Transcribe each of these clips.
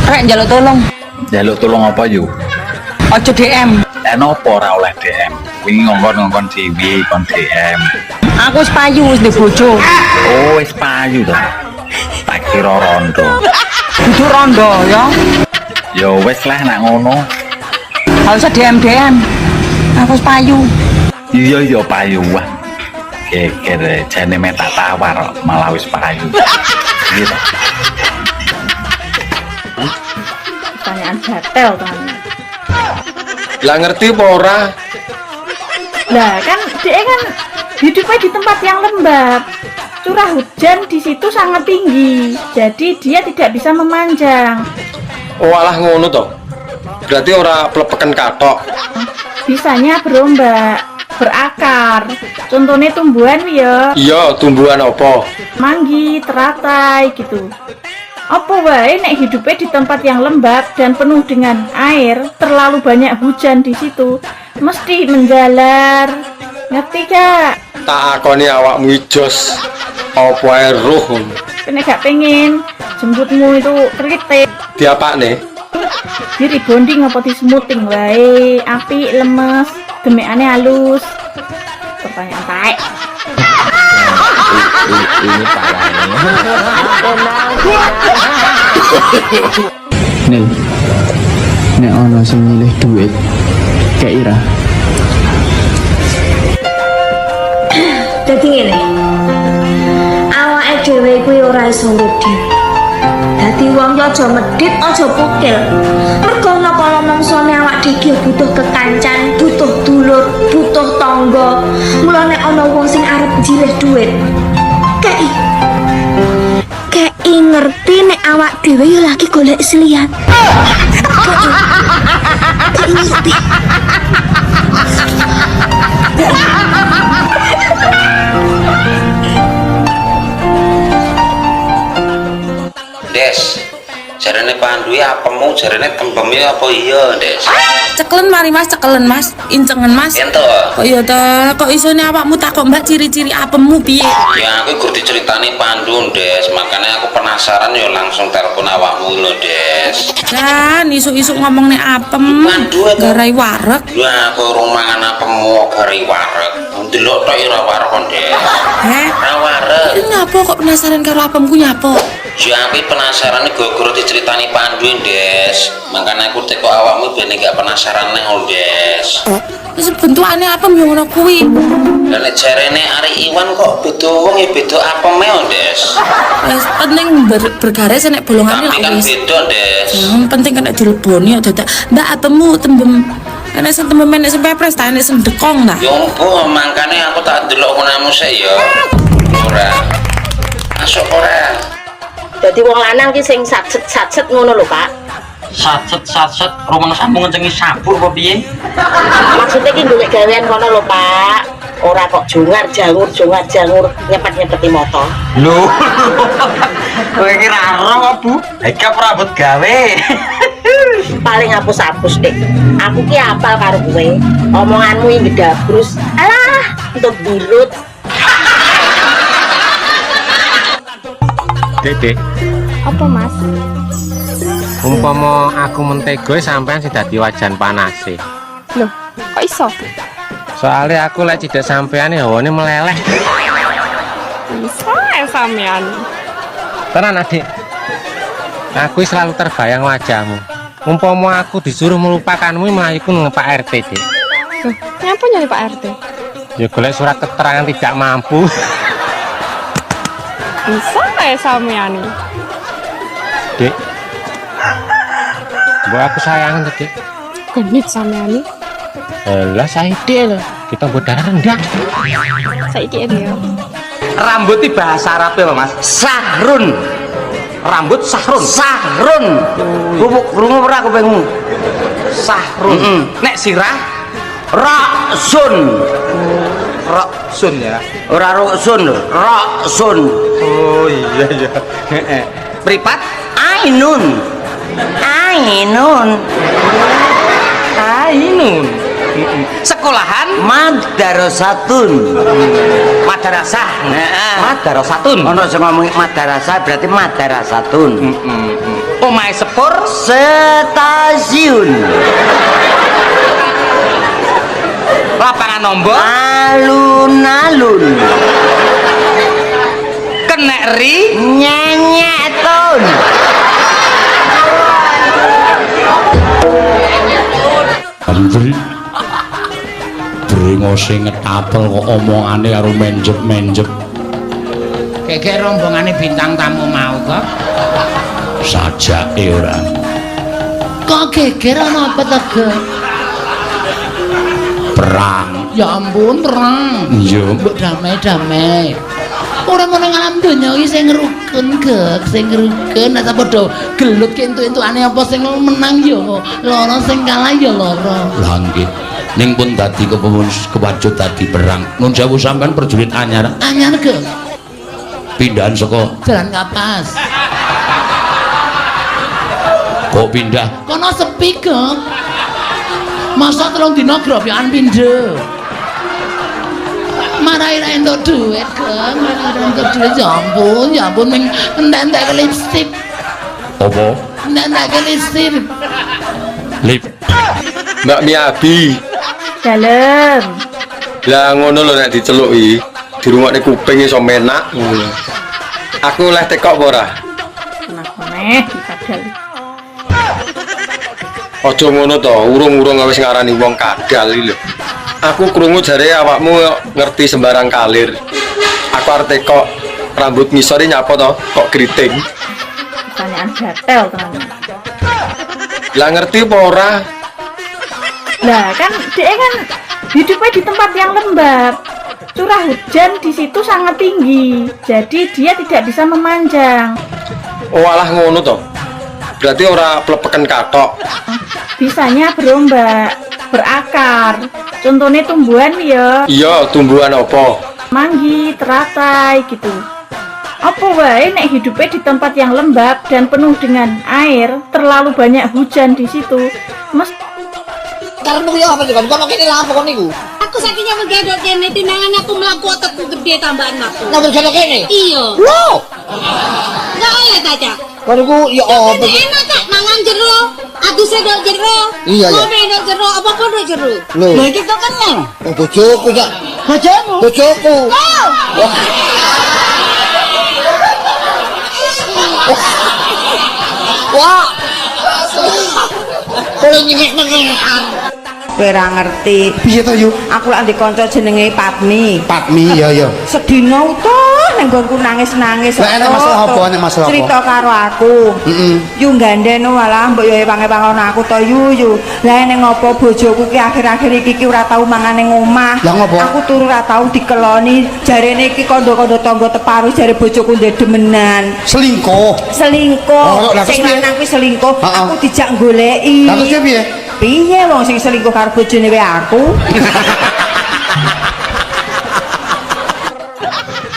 Rek njaluk tolong. Jaluk tolong apa yuk? Ojo DM. Nopo ora oleh DM. Wingi ngongkon dhewe kon DM. Aku wis payu wis ndek bojo. Oh, wis payu to. Tak kira rondo. Kudu rondo ya. Ya wis lah nak ngono. Gak usah DM. Aku wis payu. Iya payu wah. Geger jane metak tawar malah wis payu. Gitu. Pertanyaan gatel kan. Lah ngerti apa ora? Lah kan dia kan hidupnya di tempat yang lembab. Curah hujan di situ sangat tinggi. Jadi dia tidak bisa memanjang. Oh alah ngono toh. Berarti ora plepekan katok. Bisanya berombak, berakar. Contohnya tumbuhan ya, Iya, tumbuhan apa? manggi, teratai gitu. Apa wae nek hidupnya di tempat yang lembab dan penuh dengan air, terlalu banyak hujan di situ, mesti menjalar. Ngerti gak? Tak akoni awakmu ijos. Apa ae roh. Nek gak pengen jemputmu itu kritik, Diapakne? di rebonding apa di smoothing wae, api lemes, gemekane halus. Pertanyaan baik. Ini Nil, nek ono sing milih duit kayak Ira. Dadi ngene. Awake dhewe kuwi ora iso medhit. Dadi wong yo aja medhit, aja pukil. Mergo napa mangsane awak dhewe butuh kekancan, butuh dulur, butuh tangga. Mulane ana wong sing arep njilih duit. Kei ngerti nek awak dhewe yo lagi golek selian. Kei ngerti. Des, jarane panduwe apemu, jarane tembeme apa iya, Des? Cekelen mari Mas, cekelen Mas, incengen Mas. Ento. Kok iya ta, kok isone awakmu takok Mbak ciri-ciri apemmu piye? Ya aku gur diceritani Pandu, Des. Makanya aku penasaran yo langsung telepon awakmu lho, Des. Kan isuk-isuk ngomong nek apem. Pandu aku. Garai wareg. Ya aku rumangan apemu gari wareg. Ndelok tok ora wareg kon, Des. Heh, Ora wareg. nyapa kok penasaran karo apemku nyapa? Ya aku penasaran gara-gara diceritani Pandu, Des. Makanya aku teko awakmu ben gak penasaran neh, Des. Wis bentukane apem yo ngono kuwi. Lah nek jarene Ari Iwan kok beda wong ya beda apeme, Des. Wis penting bergaris nek bolongane Tapi kan wis. beda, Des. Penting kan nek dileboni yo dadak. Mbak apemmu tembem. Nek sing tembem nek sing pepres ta nek sing dekong ta. Ya ampun, makane aku tak delok menamu sik ya. Ora. Masuk ora. Dadi wong lanang ki sing satset ngono lho, Pak. Satset rumang sambung ngencengi sabur apa piye? Maksudnya ki golek gawean kono lho, Pak. Ora kok jongar jangur nyepet-nyepeti motor. Lho. Kowe iki ra ero kok, Bu. Iki rambut gawe. Paling hapus-hapus deh. Aku ki apal karo kowe. Omonganmu yang gedabrus. Alah, untuk bilut. Dek, Apa Mas? umpama aku mentego sampean sing dadi wajan panase. Loh, kok iso? Soalnya aku lek cidak sampean hawane meleleh. Bisa sampean. Tenan Adik. Aku selalu terbayang wajahmu. Umpama aku disuruh melupakanmu melayu nang Pak RT, Dik. Ngapa nyari Pak RT? Ya golek surat keterangan tidak mampu. Bisa sampean. Dik. Mbok aku sayang, Dik. Genit sampean. Lah saiki lho, kita mbok darah rendah. Saiki ya. Rambut iki bahasa Arab ya, Mas. Sahrun. Rambut sahrun. Sahrun. Krungu ora kupingmu. Sahrun. Nek sirah raksun. Raksun ya. Ora ruksun lho, raksun. Oh iya. Heeh. Pripat ainun. Ainun. Sekolahan Madarasatun. madrasah. Madarasatun. Ono sing ngomong madarasah berarti madarasatun. Omahe sepur Stasiun. lapangan nombor Alun-alun. kenek ri Nyenyetun. Andri brengose ngetapel kok omongane karo menjep-menjep. kayak rombongane bintang tamu mau kok Sajake ora. kok geger ana apa to Ge? Perang. Ya ampun perang Iya. mbok damai-damai orang meneng alam donya iki sing rukun Ge sing rukun nek padha gelut kentu-entukane apa sing menang ya lara sing kalah ya lara Lah nggih. Ning pun dadi kewacut dadi perang. Nun sewu sampean perjurit anyar. anyar Ge Pindahan saka jalan kapas kok pindah. kono sepi Ge masa telung dina grobyokan pindho marai ra entuk duit Ge marai ra entuk duit ya ampun ming entek lipstick Apa? entek lipstick Lip. Mbak Miabi. Dalem. Lah ngono lho nek diceluki dirungokne kuping iso menak ngono. Aku oleh tekok apa ora? Meneh kadal. Aja ngono to, urung-urung wis ngarani wong kadal iki lho. Aku krungu jare awakmu ngerti sembarang kalir. Aku arep tekok rambut ngisore nyapa to, kok keriting. Pertanyaan gatel tenan. Lah ngerti apa ora? Lah kan dia kan hidupnya di tempat yang lembab. Curah hujan di situ sangat tinggi. Jadi dia tidak bisa memanjang. Oh alah ngono to. Berarti ora plepeken katok. Bisanya berombak, berakar. Contohnya tumbuhan ya, Iya, tumbuhan apa? manggi, teratai gitu. Apa wae nek hidupnya di tempat yang lembab dan penuh dengan air, terlalu banyak hujan di situ. karepmu ya apa sih kon kene lha apa kon niku Aku saking menggedok kene tinangan aku mlaku otakku gede tambahan aku. nang kene kene Iya. lho Enggak oleh saja. kon niku ya apa Enak tak mangan jero, aduse dok jero. Iya, iya. Ngombe dok jero, apa pun dok jero. lho Lha iki kok kenal. bojoku ya bojomu bojoku wah kalau nyengik nengekan Ora ngerti. Piye to yu? Aku lak ndek kanca jenenge Patmi. Patmi ya ya. Sedina utuh ning nggonku nangis-nangis. Lah enek masalah apa? Enek masalah apa? Cerita karo aku. Yu gandeno walah mbok yo epang-epang aku to yu. Lah ning ngopo bojoku ki akhir-akhir iki ora tau mangan ning omah. Lah ngopo? Aku turu ora tau dikeloni. Jarene iki kandha-kandha tangga teparu jare bojoku ndek demenan. Selingkuh. Selingkuh. Oh, lah, terus Sing piye? lanang kuwi selingkuh. Heeh. Aku dijak goleki. Lah terus piye? Piye wong sing selingkuh karo bojone wae aku?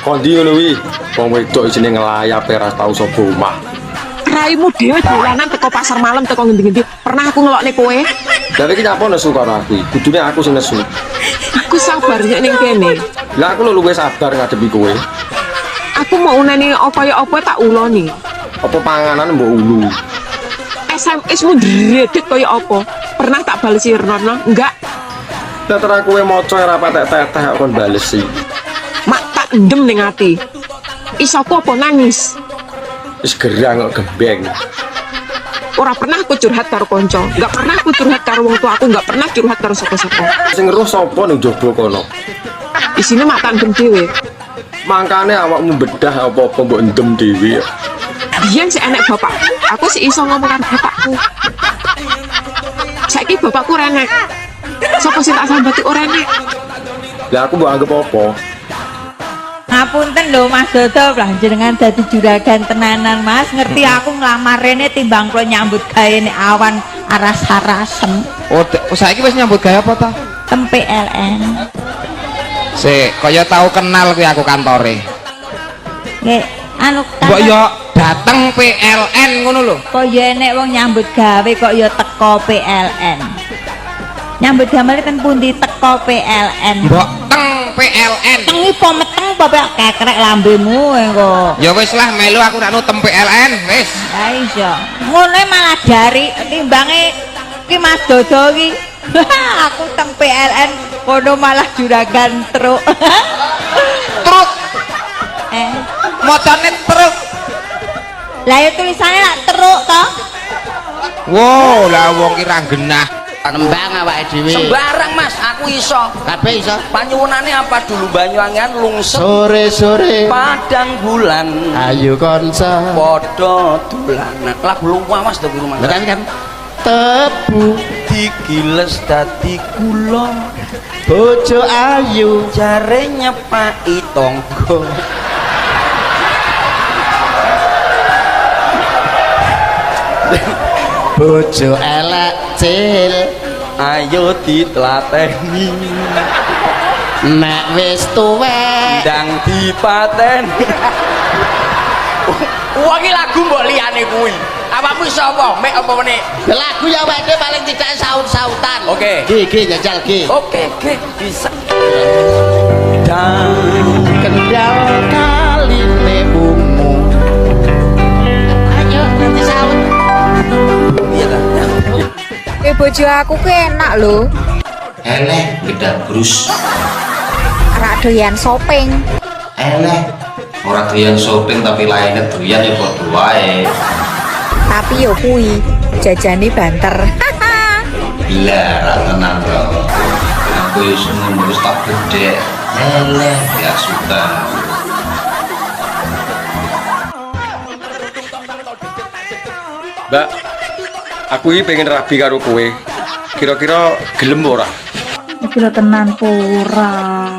Kondi ngono wi. Wong wedok jenenge ngelayap ora tau sapa omah. Raimu dhewe dolanan teko pasar malam teko ngendi-ngendi. Pernah aku ngelokne kowe? Lah iki nyapa nesu karo aku? Kudune aku sing nesu. Aku sabar nek ning kene. Lah aku luwih sabar ngadepi kowe. Aku mau uneni apa ya apa tak uloni. Apa panganan mbok ulu? SMS-mu dredeg kaya apa? Pernah tak balesi Rono? Enggak. Terus kowe maca ora patek-tetek kok kon balesi. Mak tak endem ning ati. Isoku apa nangis? Wis gerang kok gembeng. Ora pernah aku curhat karo kanca. Enggak pernah aku curhat karo wong tua aku, enggak pernah curhat karo sapa-sapa. Sing ngeruh sapa ning jaba kono? Isine mak tak endem dhewe. Mangkane awakmu bedah apa-apa mbok endem dhewe. Biyen sik enek bapak. Aku sik iso ngomong karo bapakku. Saiki bapakku renek. Sapa sing tak sambati ora enek? Lah aku mbok anggap apa? Ngapunten lho Mas Dodo, lah jenengan dadi juragan tenanan Mas. Ngerti aku nglamar rene timbang kula nyambut gawe nek awan aras-arasen. Oh, saiki wis nyambut gawe apa ta? Tempe LN. Sik, kaya tau kenal kuwi aku kantore. Nggih, anu Mbok yo dateng PLN ngono lho. kok ya nek wong nyambut gawe kok ya teko PLN. Nyambut damel ten pundi teko PLN. Mbok teng PLN. Tengi po meteng apa kekrek lambemu engko. Ya wis lah melu aku ra nutem PLN wis. Ha iya. Ngono malah dari timbange ki Mas Dodo ki. Aku teng PLN kono malah juragan truk. Truk. Motone truk. Lah ya tulisannya lak truk to. Wow, lah wong ki ra genah. Nembang awake dhewe. Sembarang Mas, aku iso. Kabeh iso. Panyuwunane apa dulu Banyuwangian lungset. Sore-sore Padang bulan. ayo konsa. Padha dolanan. Lagu lupa Mas to kuwi Mas. Kan tebu Digiles dadi kula. bojo ayu Jare nyepaki tangga. bojo elek cil Ayo ditlateni. nek wis tuwek Ndang dipaten. Wah iki lagu mbok liyane kuwi. Awakmu iso apa? Mek apa meneh? lagu ya awake paling tidak saut-sautan. Oke. G jajal G. Oke, bisa. Dan kendal kaline bungu. Ayo nanti saut. Iya ta. Bojo aku ku enak lho. Eleh gedak brus. Rak doyan shopping. Eleh ora doyan shopping tapi lainnya doyan ya padha wae. Tapi yo kuwi jajane banter. Gila ra tenan to. Aku yo seneng terus tak gede. Eleh ya suka. Mbak, aku ini pengen rabi karo kowe. Kira-kira gelem ora? Kira tenan pura.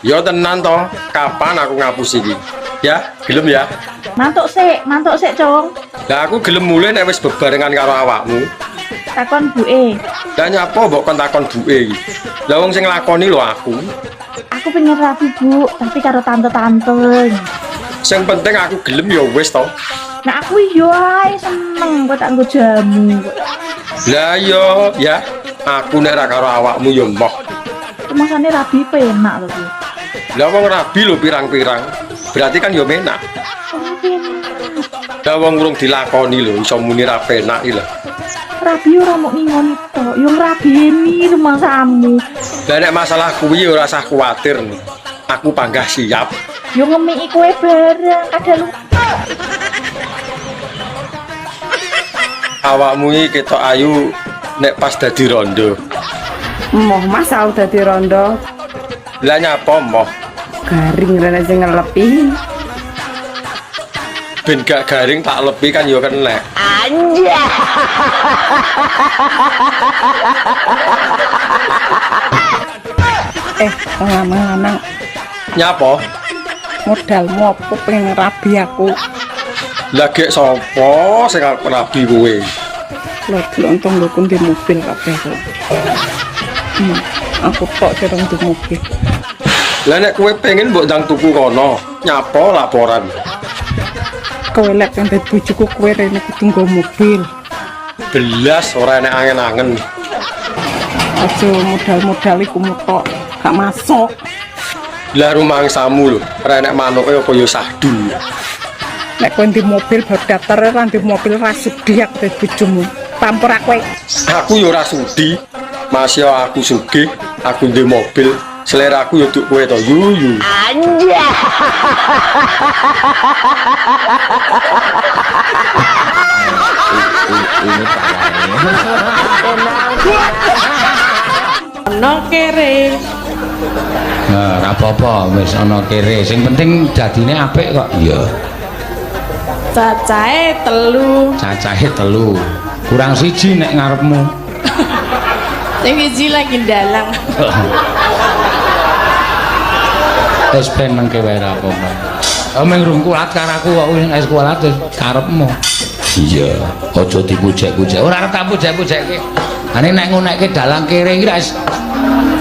Ya tenan toh. Kapan aku ngapus iki? Ya, gelem ya. Mantuk sik, Cong. Lah aku gelem mulai nek wis bebarengan karo awakmu. Takon buke. Lah nyapa mbok kon takon buke iki? Lah wong sing nglakoni lho aku. Aku pengen rapi, Bu, tapi karo tante-tante. Sing penting aku gelem ya wis toh. Nah aku yo ae seneng kok tak nggo jamu. Lah yo ya, aku nek ra karo awakmu yo moh. Kemasane rabi penak to, Bu. Lah wong rabi lho pirang-pirang. Berarti kan yo menak. Lah wong urung dilakoni lho iso muni ra penak iki lho. Rabi ora mau ngingoni to, yo ngrabeni rumangsamu. Lah nek masalah kuwi ora usah kuwatir. Aku panggah siap. Yo ngemiki kowe bareng kadang Awakmu iki ketok ayu nek pas dadi rondo. Moh Mas tau dadi rondo. Lah nyapa moh? Garing rene sing ngelepi. Ben gak garing tak lepi kan yo kenek. Anjay. Lanang-lanang Nyapa? modalmu apa pengen rabi aku. Lah gek sapa sing arep rabi kowe? Lho untung lho kun di mobil kabeh kok. Aku kok cereng di mobil. Lah nek kowe pengen mbok ndang tuku kono, nyapa laporan. Kowe lek kan dadi bojoku kowe rene kudu nggo mobil. Belas ora enek angen-angen. Aja modal-modal iku mutok gak masuk. Lah rumangsamu lho, ora enek manuke apa ya sahdu. Nek kowe di mobil baru daftar ra di mobil ra sudi aku dadi bojomu. Pampur kowe. Aku ya ora sudi. Masih aku sugih, aku ndek mobil. Selera aku ya duk kowe to, yuyu. Anjay. Ono kere. Nah, ora apa-apa, wis ana kere. Sing penting dadine apik kok. Iya. Cacahe 3. Cacahe 3. Kurang siji nek ngarepmu. Sing siji lagi dalang. Wis ben mengke wae ra apa-apa. Meng rungkulat karo aku kok wis nek sekolah terus karepmu. Iya, aja dipujek-pujek. Ora arep tak pujek-pujekke. Ane nek ngonekke dalang kere iki wis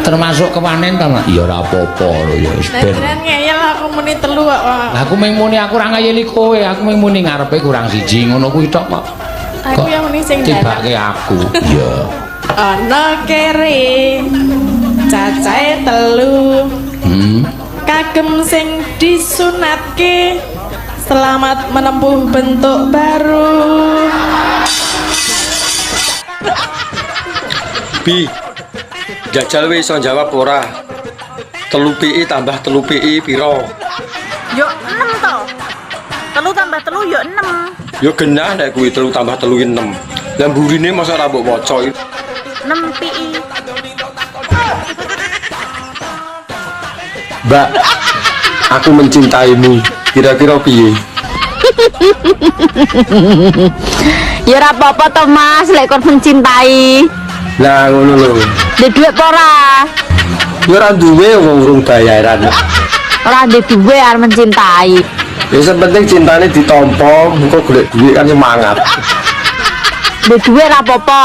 termasuk kepanen ta, Mak? Ya ora apa-apa lho ya wis ben. Nek ngeyel aku muni 3 kok. Lah aku mung muni aku ora ngayeli kowe, aku mung muni ngarepe kurang siji ngono kuwi tok kok. Aku yang muni sing dalang. Tibake aku. Iya. ana kere cacahe 3 kagem sing disunatke selamat menempuh bentuk baru. Bi, jajal wis iso jawab ora? 3 PI tambah 3 PI piro? Yo 6 to. 3 tambah 3 yo 6. Yo genah nek kuwi 3 tambah 3 6. Lah mburine masa ora mbok waca 6 PI. Mbak, aku mencintaimu. Kira-kira piye? Ya ora apa-apa to Mas, lek kon mencintai. Lah ngono lho. Ndek dhuwit apa ora? Ya ora duwe wong urung bayaran. Ora ndek dhuwit arep mencintai. Ya penting cintane ditampa, engko golek duit kan semangat. Ndek dhuwit ora apa-apa.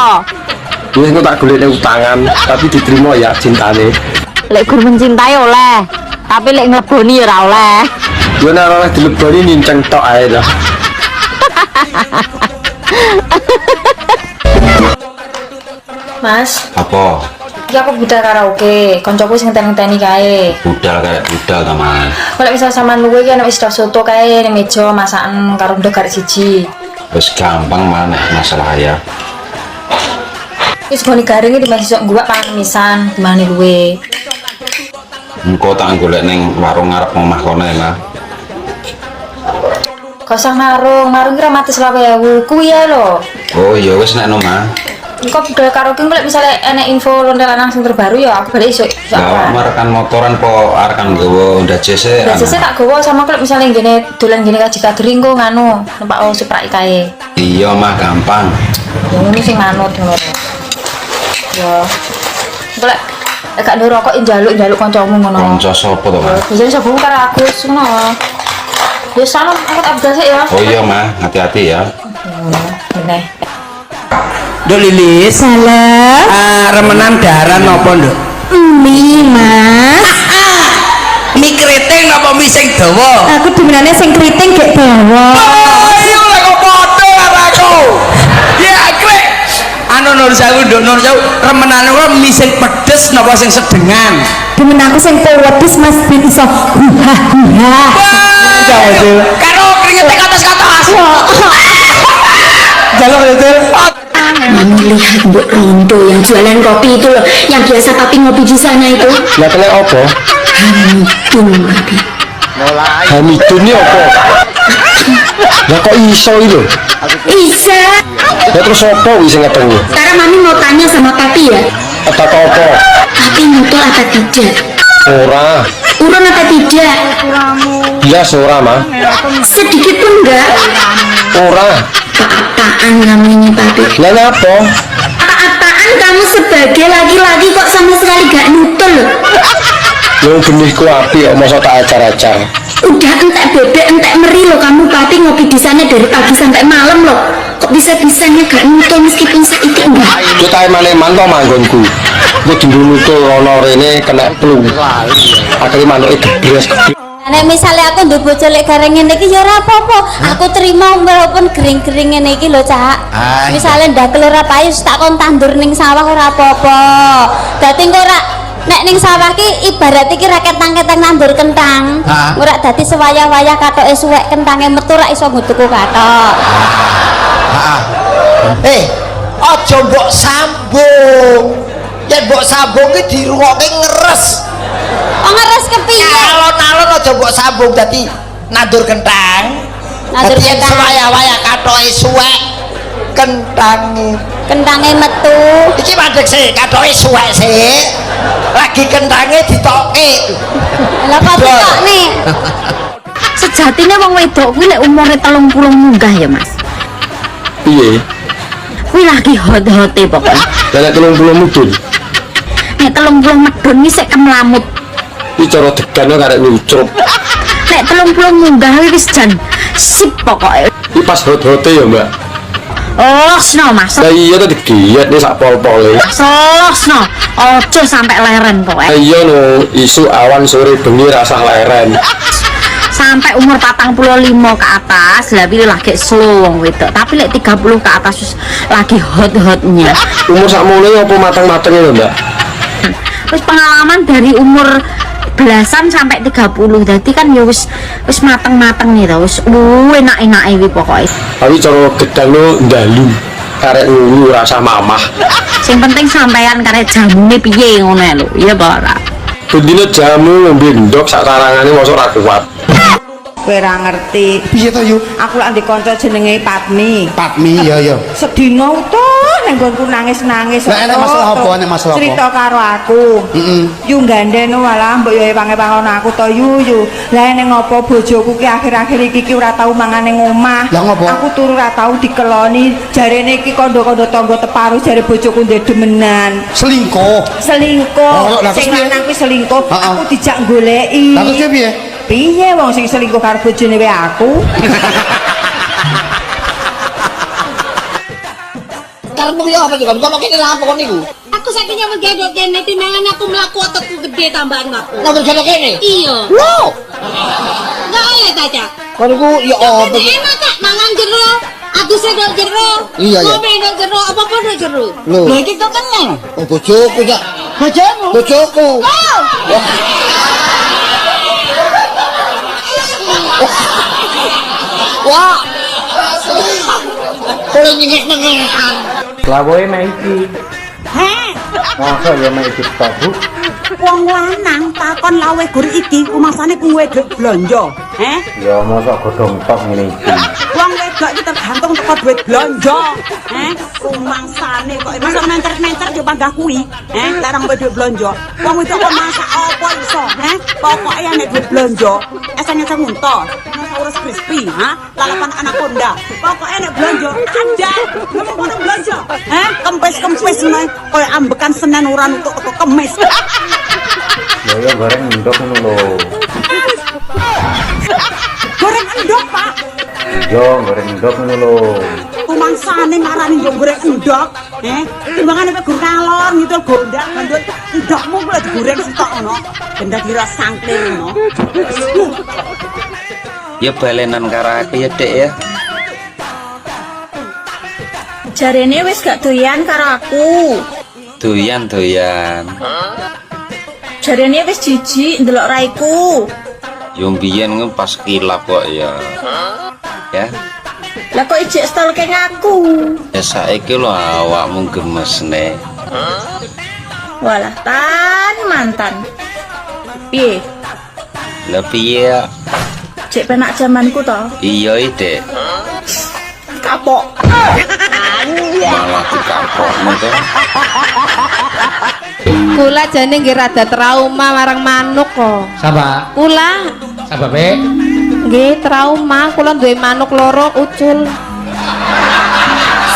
Wis engko tak golekne utangan, tapi diterima ya cintane. Lek gur mencintai oleh, tapi lek ngleboni ya ora oleh. Yo nek ora dileboni ninceng tok ae dah. Mas, Apa? iki aku budal karaoke, koncoku sing ngenteni kae. Budal kayak budal ta, Mas. Kalau misal sampean luwe iki ana wis soto kae ning meja masakan karo ndok garek siji. Wis gampang mana masalah ya. Wis goni garing iki masih sok gua pangan misan gimana luwe. Engko tak golek ning warung ngarep omah kono ya, Mas. Kosong marung kira mati selawe kuwi ya lho. Oh iya wis nek omah. Engko budal karaoke golek misale enek info lonte lanang sing terbaru ya aku balik esuk. Lah rekan motoran po arekan nggawa Honda JC. Biasanya tak gowo sama kalau misalnya gini dolan gini kaji kadering kok nganu numpak supra kae. Iya mah gampang. Ini sing manut ngono. Ya. Golek gak ndoro rokok njaluk kancamu ngono. Kanca sapa to, Mas? Biasane sapa karo Agus ngono. Ya salam angkat abdal sik ya. Oh iya mah, hati-hati ya. Bener. Nduk Lilis. Salah. Remenan daran napa, Nduk? Mie, Mas. Mie keriting napa mie sing dawa? Aku demenane sing keriting gek dawa. Ayo lek kok padha karo aku. Ya kowe. Anu nur sewu, Nduk, nur sewu. Remenan kok mie sing pedes napa sing sedengan? Demen aku sing pedes Mas ben iso huha-huha. Karo kringete katos-katos. Jaluk itu. Mami lihat Mbok Rindo yang jualan kopi itu loh, yang biasa papi ngopi di sana itu. Lah kena apa? Hamidun papi. Hamidun ini apa? Lah kok iso iki lho? Isa. Lah terus apa wis sing ngetengi? Sekarang mami mau tanya sama papi ya. Apa Papi nyutul apa tidak? Ora. Urun apa tidak? Bilas ora, Mah. Sedikit pun enggak. Ora. Apa-apaan namanya papi? Lah apa? Apa-apaan kamu sebagai laki-laki kok sama sekali gak nutul loh? Lu benihku api kok masa tak acar-acar. Udah entek bebek entek meri loh kamu papi ngopi di sana dari pagi sampai malam loh. Kok bisa-bisanya gak nutul meskipun saiki enggak? Yo tak emane-eman to manggonku. Engko dinutul ana rene kena flu. Akhire manuke gebres. Nek misalnya aku nduk bojo lek gareng ngene iki ya ora apa-apa. Aku terima walaupun gering-gering ngene iki lho, Cak. Misale ndak kelera payu tak kon tandur ning sawah ora apa-apa. Dadi engko ora nek ning sawah ki ibarat iki ra ketang-ketang nandur kentang. Ora dadi sewayah-wayah katoke suwek kentange metu ra iso ngutuku katok. Aja mbok sambung. Yen mbok sambung ki dirungokke ngeres. Oh ngeres kepiye? Alon-alon aja mbok sambung dadi nandur kentang. Nandur Dadi yen kentang. sewaya-waya katoke suwek Kentange metu. Iki mandek sih katoke suwek sih. Lagi kentange ditokke. Lah kok ditokne? Sejatine wong wedok kuwi lek umure 30 munggah ya, Mas. Piye? Kuwi lagi hot-hote pokoknya. Lah nek 30 mudun. Nek 30 medun iki sik kemlamut. Iki cara degane karek ngucrup. Nek 30 munggah wis jan sip pokoke. Iki pas hot-hote ya, Mbak. Losno Mas. Lah iya to digiat nih sak pol-pole. Losno. Ojo sampai leren pokoke. Iya no, isu awan sore bengi rasah leren. sampai umur 45 ke atas lah pilih lagi slow wong wedok, tapi lek 30 ke atas wis lagi hot-hotnya. Umur sakmono apa mateng-matenge lho, Mbak? Terus pengalaman dari umur belasan sampai 30, jadi kan ya wis mateng-mateng nih tau, wis enak-enak iki pokoknya. Tapi cara gedang lo ndalu karek ngulu rasa mamah. Sing penting sampean karek jamune piye ngono lho, iya apa ora? Bendina jamu ngombe ndok sak tarangane mosok ra kuat. Kowe ora ngerti. Piye to, Yu? Aku lak ndek kanca jenenge Patmi. Patmi, ya. Sedina utuh nang nggonku nangis-nangis. Lah enek masalah apa? Enek masalah apa? Cerita karo aku. Yu gandeno walah mbok yo epang-epang aku to Yu. Lah nek ngopo bojoku ki akhir-akhir iki ora tau mangan ning omah. Lah ngopo? Aku turu ora tau dikeloni. Jarene iki kandha-kandha tangga teparu jare bojoku ndek demenan. Selingkuh. Selingkuh. Sing lanang kuwi selingkuh. Aku dijak goleki. Lah terus piye? Piye wong sing selingkuh karo bojone wae aku? Karepmu yo apa juga? Kono kene lha apa kon niku? Aku saiki nyambut gawe kene timbangan aku mlaku otakku gede tambahan aku. Nyambut gawe kene? Iya. Wow. Enggak oleh taca. Kon niku yo apa iki? Enak tak mangan jero. Aku sedok jero. Iya ya. Ngombe ndok jero apa-apa ndok jero. Lho iki kok kenal. Oh bojoku ya. Bojomu? Bojoku. Wah. Kalau nyengek-nyengekan. Lawoe mek iki. Heh. Masa ya mek iki tok, Bu? Wong lanang takon lawe gur iki kumasane kuwe duit blonjo. Ya mosok godhong tok ngene iki. Wong wedok iki tergantung teko duit blonjo. Kumangsane kok masa menter-menter yo panggah kuwi. Larang duit blonjo. Wong wedok kok masak apa iso, Pokoke nek duit blonjo, esane munto, dinosaurus crispy, lalapan anaconda. Pokoke nek blonjo ada. Lha kok blonjo? Kempes-kempes meneh koyo ambekan Senin ora nutuk teko Kemis. Ya goreng ndok ngono lho. Goreng endok, Pak. Yo goreng ndok ngono lho. Kumangsane marani yo goreng endok, timbangane kowe gur kalor ngidul gondak bandut endokmu kuwi digoreng sitok ngono. Ben dadi ras sangkling ngono. Ya balenan karo aku ya, Dek ya. Jarene wis gak doyan karo aku. Doyan. Jarene wis jijik ndelok raiku. Yo mbiyen pas kilap kok ya. Ya. Lah kok ijek stalking aku? Ya saiki lho awakmu gemesne. Walah mantan. Piye? Lah piye? Cek penak zamanku to. Iya, Dek. Kapok. Malah dikapokmu to. Kula jane nggih rada trauma marang manuk kok. Sapa? Kula. Sapa, Be? Nggih trauma, kula duwe manuk loro ucul.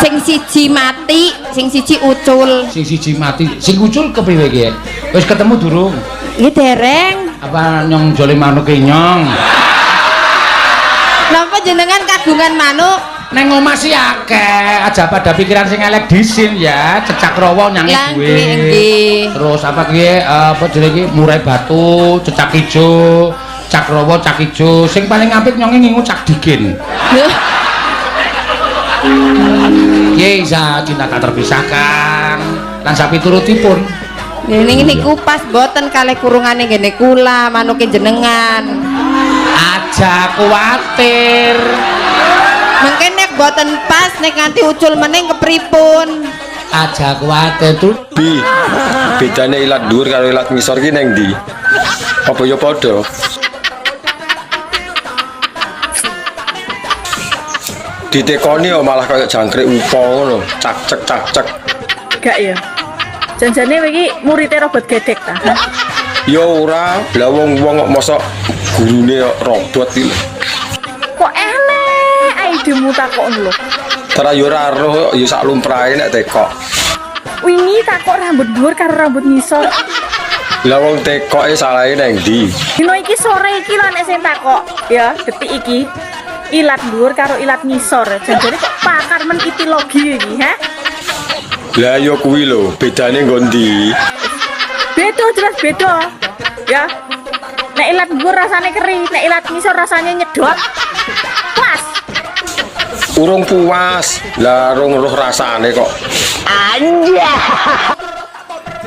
Sing siji mati, sing siji ucul. Sing siji mati, sing ucul kepriwe iki? Wis ketemu durung? Nggih dereng. Apa nyong jole manuke nyong? Napa jenengan kagungan manuk? Neng omah sih akeh, aja pada pikiran sing elek disin ya, cecak rawa nyanyi gue. Terus apa kuwi apa jenenge iki murai batu, cecak ijo, cak rawa, cak ijo. Sing paling apik nyonge ngingu cak dikin. Ye isa cinta tak terpisahkan. Lan sapi turutipun. Ini niku pas boten kalih kurungane ngene kula manuke jenengan. Aja kuwatir. Mungkin nek boten pas nek nganti ucul meneng kepripun. Aja kuwatir tuh. Bi. Bedane ilat dhuwur karo ilat ngisor ki neng ndi? Apa ya padha? Ditekoni yo malah kayak jangkrik upo ngono, cak-cek. Gak ya. Janjane iki murid robot gedek ta. Ya ora, lah wong kok mosok gurune robot iki. Kok elek idemu takon lho. Tara yo ora roh, yo sak lumrahe nek tekok. Wingi takok rambut dhuwur karo rambut ngisor. Lah wong tekoke salahe nang ndi? Dino iki sore iki lho nek sing takok, ya, detik iki. Ilat dhuwur karo ilat ngisor. Janjane kok pakar men itilogi iki, ha? Lah yo kuwi lho, bedane nggo ndi? Beda jelas beda. Ya. Nek ilat dhuwur rasane keri, nek ilat ngisor rasane nyedot. Puas. Urung puas. Lah rung roh rasane kok. Anja.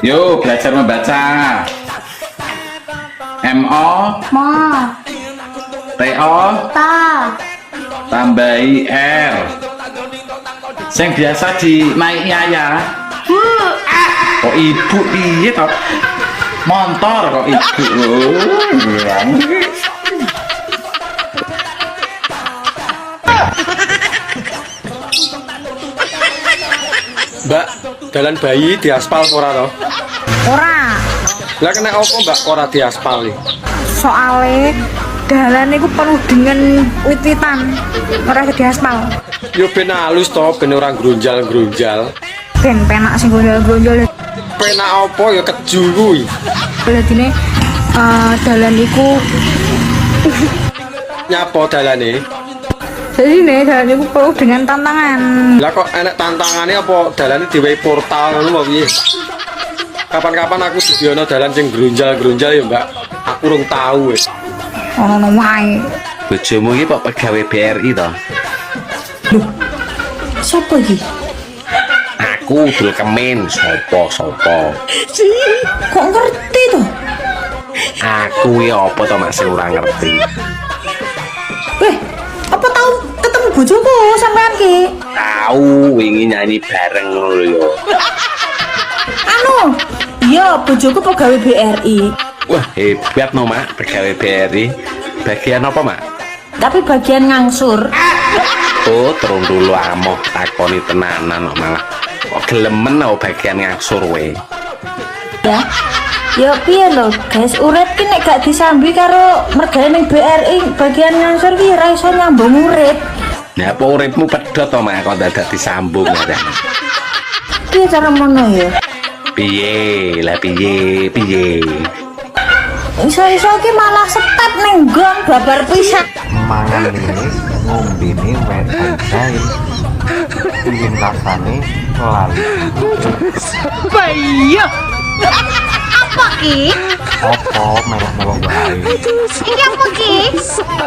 Yuk belajar membaca. MO Ma. TO Ta. tambahi R. Sing biasa dinaiki ayah. Kok ibu piye to? Montor kok ibu. Mbak, dalan bayi di aspal ora to? Ora. Lah kena apa Mbak ora di aspal iki? Soale dalan iku penuh dengan wit-witan. Ora di aspal. Yo ben halus to, ben ora grunjal-grunjal. Ben penak sing gonjol-gonjol. Penak apa ya keju kuwi. Dadine dalan iku Nyapa dalane? jadi nih dalan iku penuh dengan tantangan. Lah kok enek tantangannya apa dalane diwehi portal ngono apa piye? Kapan-kapan aku didiono dalan sing grunjal-grunjal ya, Mbak. Aku urung tahu wis. Ono wae. Bojomu iki kok pegawai BRI to? Sopo iki? Aku dul kemin sopo. Kok ngerti to? Aku ya apa to Mas ora ngerti. Weh, apa tahu ketemu bojoku sampean ki? Tahu wingi nyanyi bareng ngono lho. Anu, iya bojoku pegawai BRI. Wah, hebat no Mak, pegawai BRI. Bagian apa Mak? Tapi bagian ngangsur. Oh, terus dulu amoh takoni tenanan kok malah. Kok gelemen oh bagian ngangsur we. Ya. Ya piye lho, guys, urip ki nek gak disambi karo mergane ning BRI bagian ngangsur ki ora iso nyambung urip. Nah, apa uripmu pedhot to Mak kok dadak disambung ya. Piye cara mono ya? Piye? Lah piye? Iso-iso ki malah step ning gong babar pisan. Mangan ini ngombene wedan jahe lintasane lali Bayo. Apa ki? apa melok-melok wae Iki apa ki?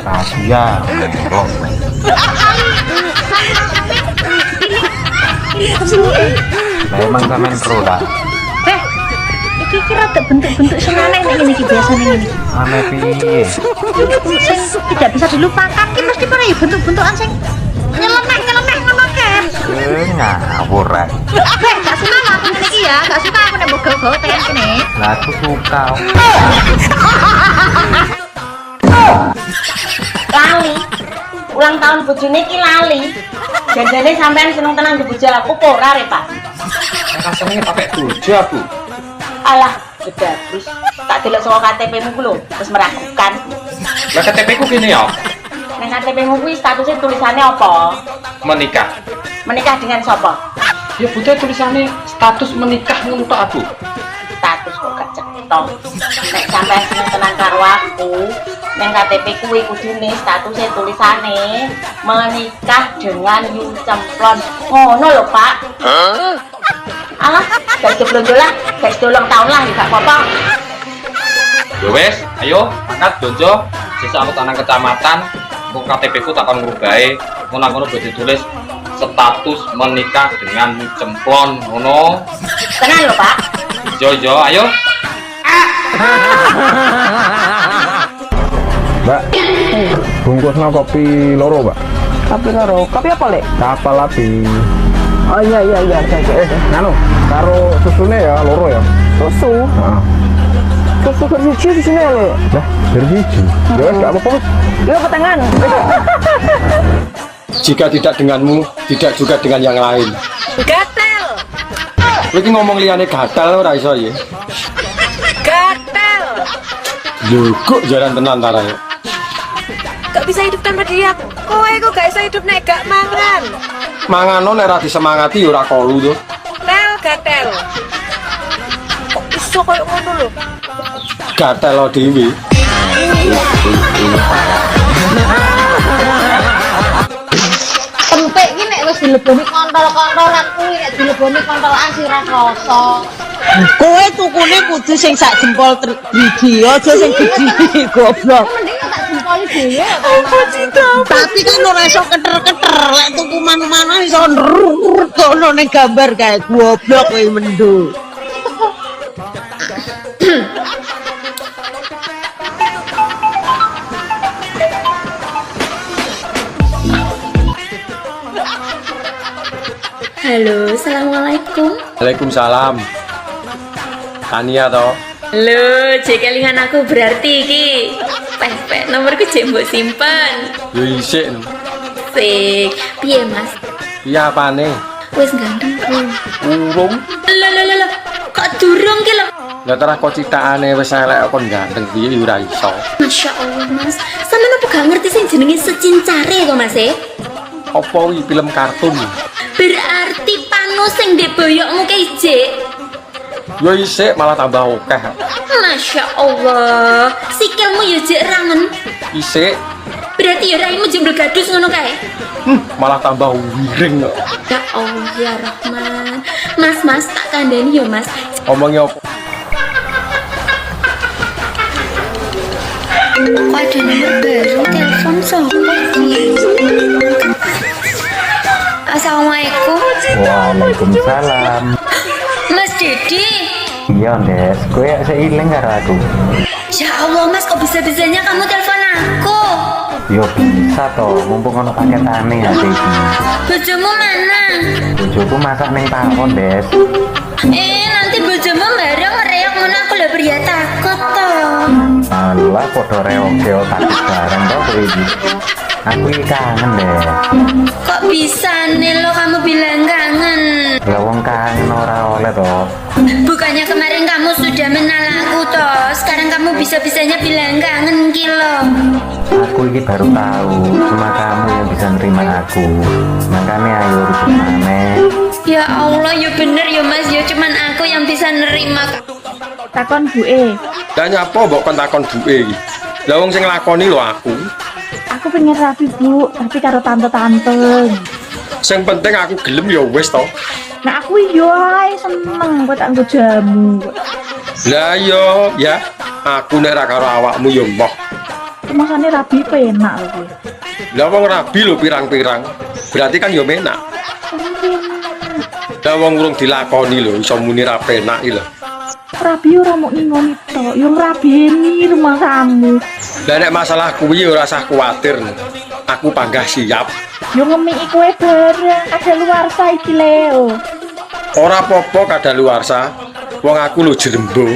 rahasia melok lah emang sampean pro dak Iki kira ada bentuk-bentuk sing aneh nek ngene iki biasane ngene. aneh piye Sing tidak bisa dilupakan ki mesti pada bentuk-bentukan sing nyeleneh ngono kan. ngawur rek Gak suka aku ngene iki ya, gak suka aku nek mbok gawe tekan kene. lah aku suka Lali. Ulang tahun bojone iki lali. Janjane sampean seneng tenan bojo aku apa ora rek, Pak? rasanya pakai bojo aku Alah, sudah terus tak delok saka KTP-mu ku lho, terus meragukan. lah KTP ku gini ya Nang KTP-mu kuwi statusnya tulisannya apa? menikah Menikah dengan siapa? ya butuh tulisannya status menikah ngono tok aku Status kok gak cetha. Nek sampean seneng tenan karo aku, nang KTP kuwi kudune statusnya tulisane menikah dengan Yu Cemplon. Ngono lho, Pak. Alah, guys belanja lah, guys ulang tahun lah, gak apa-apa. ya wes ayo angkat donjo sisa aku tanah kecamatan aku KTP ku takkan ngurubai ngono buat ditulis status menikah dengan Cemplon ngono Tenan lho, Pak. jo ayo Mbak, bungkusnya kopi loro, Mbak. Kopi loro. Kopi apa, Lek? Kapal api. Oh iya. Nganu, karo susunya ya loro ya. Susu. Nah. Susu berbiji di sini, Lek. Lah, berbiji. Ya wes gak apa-apa, Mas. Lu ketengan. Jika tidak denganmu, tidak juga dengan yang lain. Gatel. Lu iki ngomong liyane gatal ora iso ya. Gatel. Lho, kok jalan tenan ta rek. Gak bisa hidup tanpa dia. Kowe kok gak bisa hidup nek gak mangan. Mangano nek ora disemangati ya ora kolu to. Tel gatel. Kok iso koyo ngono lho. Gatel lo dhewe. Tempek iki nek wis dileboni kontol-kontolan kuwi nek dileboni kontolan sira krasa. Kowe tukune kudu sing sak jempol driji, aja sing gedhi goblok. Tapi kan ora iso keter-keter, lek tuku manuk-manuk iso nrut-nrut ning gambar kae goblok kowe mendul. Halo, assalamualaikum. Waalaikumsalam. Tania toh. Halo, jek kelingan aku berarti iki. Peh, nomorku jek mbok simpen. Yo isik. Sik, piye Mas? Iya apane? Wis ganteng ku. Urung. Lho, kok durung ki lho? Lah terah kok citakane wis elek kon ganteng piye ora iso. Masya Allah Mas, sampeyan apa gak ngerti sing jenenge Secincare kok Mas Apa wi film kartun? Berarti pano sing ndek boyokmu ki jek. Yo isik malah tambah akeh. Masya Allah, sikilmu ya jek rangen. Isik. Berarti ya raimu jembel gadus ngono kae. Malah tambah wiring kok. Ya Allah ya Rahman. Mas tak kandani ya Mas. Omongnya apa? Kok ada nomor baru telepon siapa sih? Assalamualaikum. Waalaikumsalam. Mas Dedi. Iya, Des. Kowe seiling karo aku. Ya Allah, Mas, kok bisa-bisanya kamu telepon aku? Yo bisa toh, mumpung ono paket aneh ya iki. Bojomu mana? Bojoku masak ning tawon, Des. Nanti bojomu bareng ngereok ngono aku lho ya takut toh. Alah, padha reok-reok takut bareng toh kowe iki. Aku iki kangen, Des. Kok bisa nih lo kamu bilang kangen? Ya wong kangen ora oleh toh. Bukannya kemarin kamu sudah menal aku toh, sekarang kamu bisa-bisanya bilang kangen kilo. Aku ini baru tahu cuma kamu yang bisa nerima aku. Makanya ayo rujuk maneh. Ya Allah, ya bener ya Mas, ya cuman aku yang bisa nerima. Takon buke. Lah nyapa mbok kon takon buke iki? Lah wong sing nglakoni lho aku. Aku pengen rapi Bu, tapi karo tante-tante. Sing penting aku gelem ya wis to. Nah aku yo ae seneng buat anggo jamu. Lah yo ya, aku nek ra karo awakmu ya mbah. Masane rabi penak lho kowe. Lah wong rabi lho pirang-pirang. Berarti kan ya menak. Lah wong urung dilakoni lho iso muni ra penak iki lho. Rabi ora mau ngingoni tok, yo ngrabeni rumah kamu. Lah nek masalah kuwi ora usah kuwatir. Aku panggah siap. Yo ngemiki kowe bareng kadaluwarsa iki Leo. Ora apa-apa kadaluwarsa. Wong aku lho jerembo.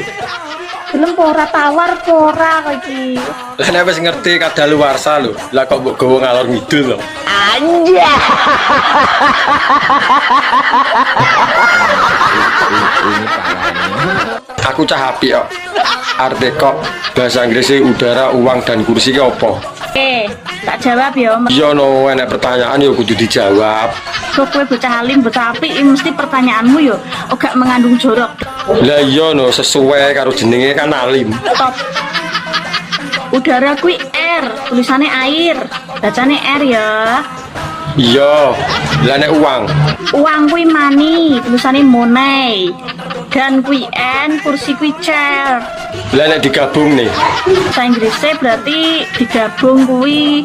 Belum ora tawar ora kok iki. Lah nek wis ngerti kadaluwarsa lho, lah kok mbok gawa ngalor ngidul lho. Anja. Aku cah apik kok. Arti kok bahasa Inggrisnya udara, uang dan kursi ki apa? Tak jawab ya. Iya no, enak pertanyaan ya kudu dijawab. Kok kowe bocah alim, bocah apik mesti pertanyaanmu yo gak mengandung jorok. Lah iya no, sesuai karo jenenge kan alim. Top. Udara kuwi R, tulisannya air. Bacane R ya. Iya, lah nek uang. Uang kuwi money, tulisannya money. Dan kuwi N, kursi kuwi chair. Lah nek digabung nih. Bahasa Inggrisnya berarti digabung kuwi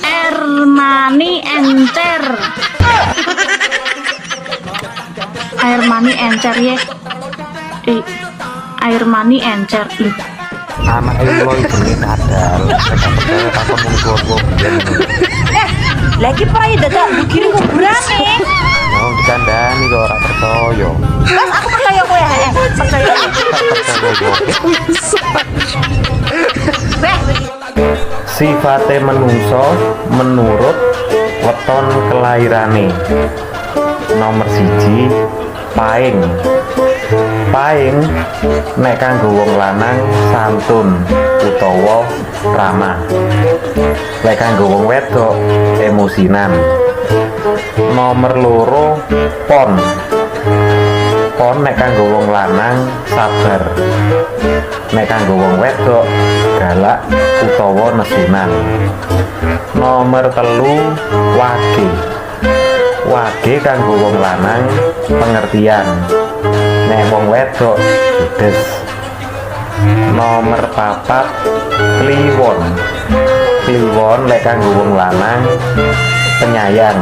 R money encer. Air mani encer ya. Air mani encer. Anak lo jenenge kadal. Kadal takon mung gowo biyen. Lagi prai dadak dikirim kuburane. Mau dikandani kok ora percaya. Mas aku percaya kowe percaya. Sifate menungso menurut weton kelairane. Nomor 1, paing. Paing nek kanggo wong lanang santun utawa ramah. Nek kanggo wong wedok emosinan. Nomor 2, pon. Pon nek kanggo wong lanang sabar. Nek kanggo wong wedok galak utawa nesunan. Nomor 3, wage. Wage kanggo wong lanang pengertian. nek wong wedok judes. Nomor 4 kliwon. Kliwon lek kanggo wong lanang penyayang,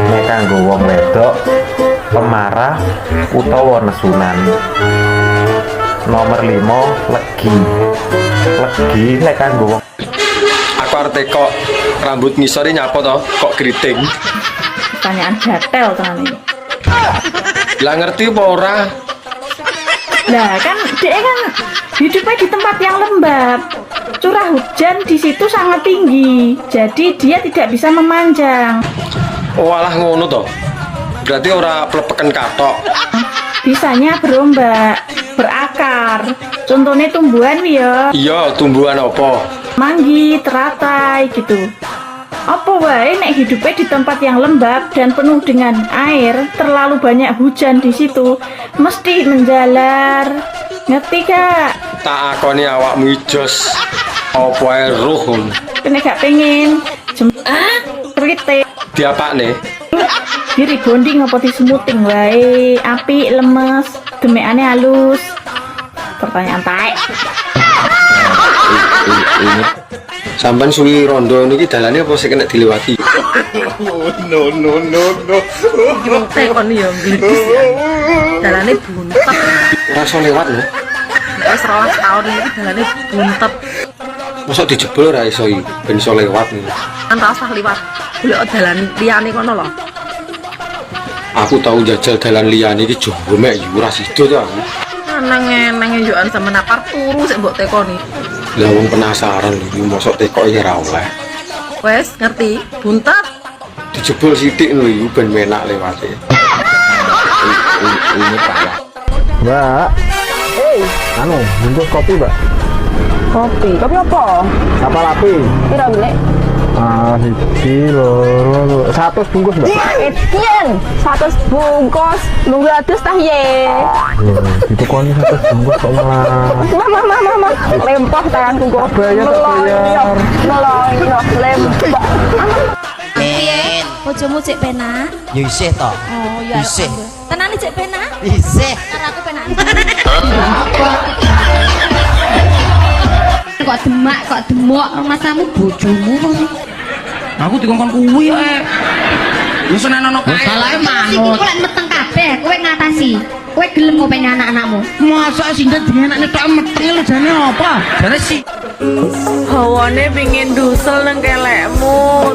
nek kanggo wong wedok pemarah utawa nesunan. Nomor 5 legi. Legi lek kanggo wong. Aku arep teko rambut ngisore nyapa to kok keriting. Pertanyaan gatel tenan iki. Lah ngerti apa ora? Lah kan dia kan hidupnya di tempat yang lembab. Curah hujan di situ sangat tinggi. Jadi dia tidak bisa memanjang. Oh alah ngono to. Berarti ora plepeken katok. Bisanya berombak, berakar. Contohnya tumbuhan ya. Iya, tumbuhan apa? Manggi, teratai gitu. Apa wae nek hidupnya di tempat yang lembab dan penuh dengan air, terlalu banyak hujan di situ, mesti menjalar. Ngerti gak? Tak akoni awakmu ijos. Apa ae roh. Kene gak pengen kritik. Diapakne? Di rebonding apa disemuting wae, apik lemes, demekane halus. Pertanyaan taek. Sampan suwi rondo niki dalane apa sing kena dilewati? No. Wong tekon yo glidis ya. Dalane buntet. Ora iso lewat lho. Wis 12 tahun iki dalane buntet. Mosok dijebol ora iso iki ben iso lewat nih. Kan ora usah liwat. Golek dalan liyane kono lho. Aku tau jajal dalan liyane iki jowo mek yo ora sida to aku. Nang yo an sampean apar turu sik mbok tekoni. Lah wong penasaran lho iki mosok teko iki ora oleh. Wes ngerti, buntet. Dijebol sithik lho iki ben menak lewate. Ini payah. Mbak. Anu, bungkus kopi, Mbak. Kopi apa? Kapal api. Piro mbek? Hiji, loro, 100 bungkus, Mbak. Etian, 100 bungkus. Nunggu adus tah ye. Itu kon 100 bungkus kok malah. Mama. Lempah tanganku kok. Bayar. Nolong, lempah. Piye? Bojomu cek penak? Ya isih to. Oh, ya. Isih. Tenane cek penak? Isih. Karo aku penak. Kok demok masamu bojomu kok. Aku dikongkon kuwi ae. Wis ana kae. Salahe manut. Iki kok meteng kabeh, kowe ngatasi. Kowe gelem ngopeni anak-anakmu. Masa sindet dienakne tok meteng lho jane apa? Jane si Hawane pengin dusel nang kelekmu.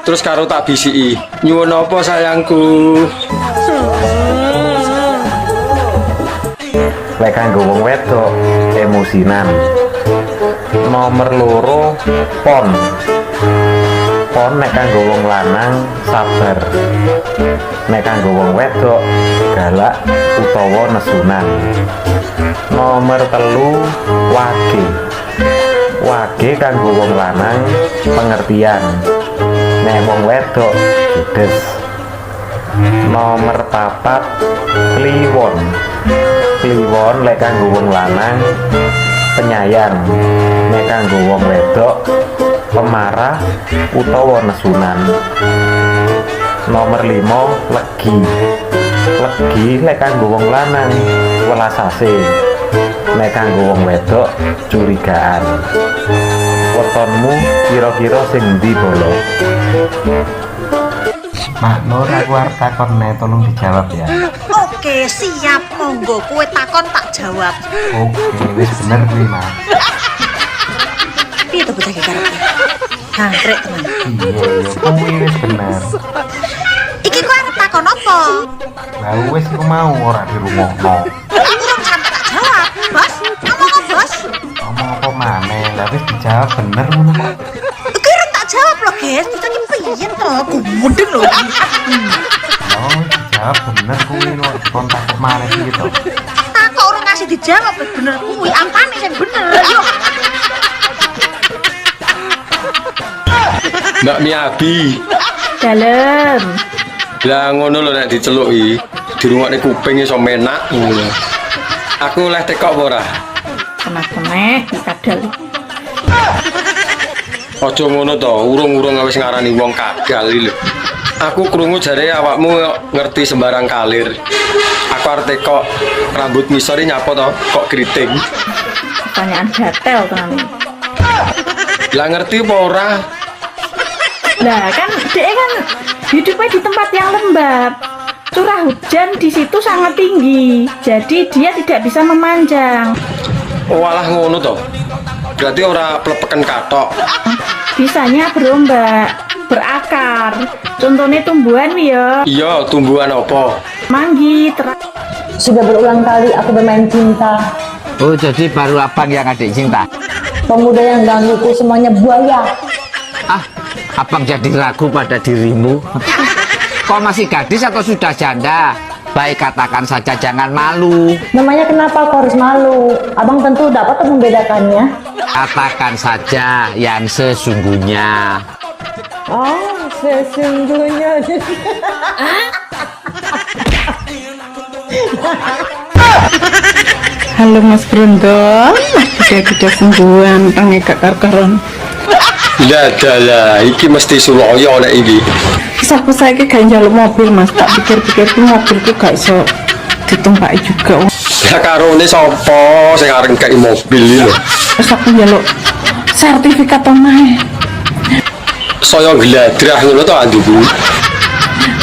Terus karo tak bisiki, nyuwun apa sayangku? Lek kanggo wong wedok emosinan. Nomor 2 pon. Pon nek kanggo wong lanang sabar. Nek kanggo wong wedok galak utawa nesunan. Nomor 3 wage. Wage kanggo wong lanang pengertian. Nek wong wedok judes. Nomor 4 kliwon. Kliwon lek kanggo wong lanang penyayang, nek kanggo wong wedok pemarah utawa nesunan. Nomor 5 legi. Legi lek kanggo wong lanang welas asih, nek kanggo wong wedok curigaan. Wetonmu kira-kira sing ndi bolo? Mak Nur, aku arep takon tolong dijawab ya. Oke, siap, monggo kowe takon tak jawab. Oke, wis bener kuwi, Mak. Piye to bocah iki karepe? Hangrek teman. Iya, kuwi wis bener. Iki kowe arep takon apa? Lah wis iku mau ora dirumokno. Urung sampe tak jawab. Bos, ngomong apa, Bos? Ngomong apa maneh? Lah wis dijawab bener ngono kok. Iki urung tak jawab lho, guys. Bocah iki piye to? Gumudeng lho. Oh, dijawab bener kuwi kok kontak kok maneh iki to. Tak kok urung ngasih dijawab bener kuwi. Ampane sing bener. Yo. Mbak Miabi. Dalem. Lah ngono lho nek diceluki, dirungokne kuping iso menak ngono. Aku oleh tekok apa ora? Keneh kadal. Aja ngono to, urung-urung wis ngarani wong kadal iki lho. Aku krungu jare awakmu ngerti sembarang kalir. Aku arep kok rambut ngisor nyapa to, kok keriting. Pertanyaan gatel tenan. Lah ngerti apa ora? Lah kan dia kan hidupnya di tempat yang lembab. Curah hujan di situ sangat tinggi. Jadi dia tidak bisa memanjang. Oh alah ngono to. Berarti ora plepeken katok. Bisanya berombak, berakar. Contohnya tumbuhan ya. Iya, tumbuhan apa? Manggi, Sudah berulang kali aku bermain cinta. Oh, jadi baru abang yang adik cinta? Pemuda yang gangguku semuanya buaya. Ah, abang jadi ragu pada dirimu. Kau masih gadis atau sudah janda? Baik katakan saja, jangan malu. Namanya kenapa kau harus malu? Abang tentu dapat membedakannya. Katakan saja yang sesungguhnya. Oh, sesungguhnya. Halo Mas Brondol, kita sembuhan tangi gak kar-karon. Ya adalah, iki mesti Suloyo nek iki. Aku saiki gak njaluk mobil Mas, tak pikir-pikir ku mobilku gak iso ditumpaki juga. Ya karone sapa sing areng kei mobil iki lho. Terus aku njaluk sertifikat omahe. Saya gladrah ngono to anduku.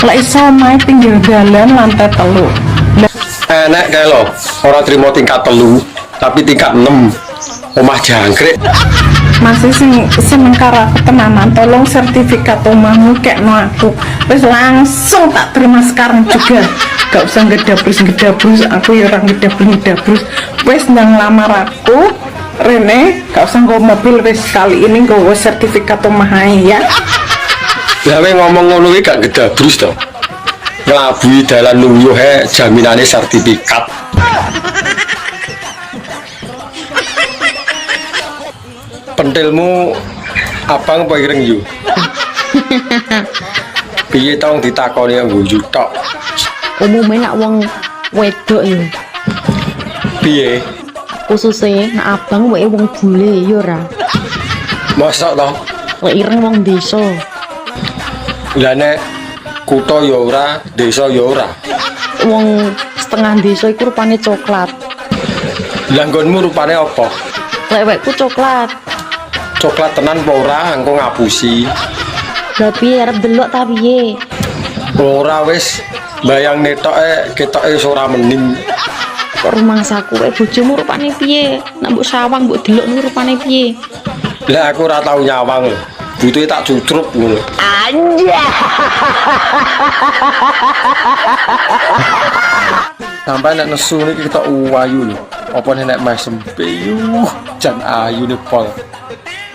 Lek iso omahe pinggir dalan lantai 3. Enek kae lho, ora trimo tingkat 3, tapi tingkat 6. Omah jangkrik. Masih seneng karo aku tenanan, tolong sertifikat omahmu kekno aku. Wis langsung tak terima sekarang juga. Gak usah ngedabrus, aku ya ora ngedabrus. Wis nang lamar aku, Rene, gak usah nggo mobil wis kali ini nggo sertifikat omah ae ya. Lah ngomong ngono iki gak ngedabrus to. Ngelabui dalan luyuh jaminane sertifikat. Pentilmu abang apa ireng yu? Piye tau ditakoni yang guyu tok? Umumnya nak wong wedok yo. Piye? Khususnya nak abang wae wong bule yo ora. Mosok to? Wae ireng wong desa. Lah nek kutha yo ora, desa yo ora. Wong setengah desa iku rupane coklat. Lah nggonmu rupane apa? Lewekku coklat. Coklat tenan apa ora engko ngapusi. Lah piye arep delok ta piye? Ora wis bayang netoke ketoke wis ora mening. Kok rumangsaku wae bojomu rupane piye? Nek mbok sawang mbok delok niku rupane piye? Lah aku ora tau nyawang lho. Butuhe tak cutrup ngono. Anjay. Sampai nek nesu niki ketok ayu lho. Apa nek mesem piyu jan ayune pol.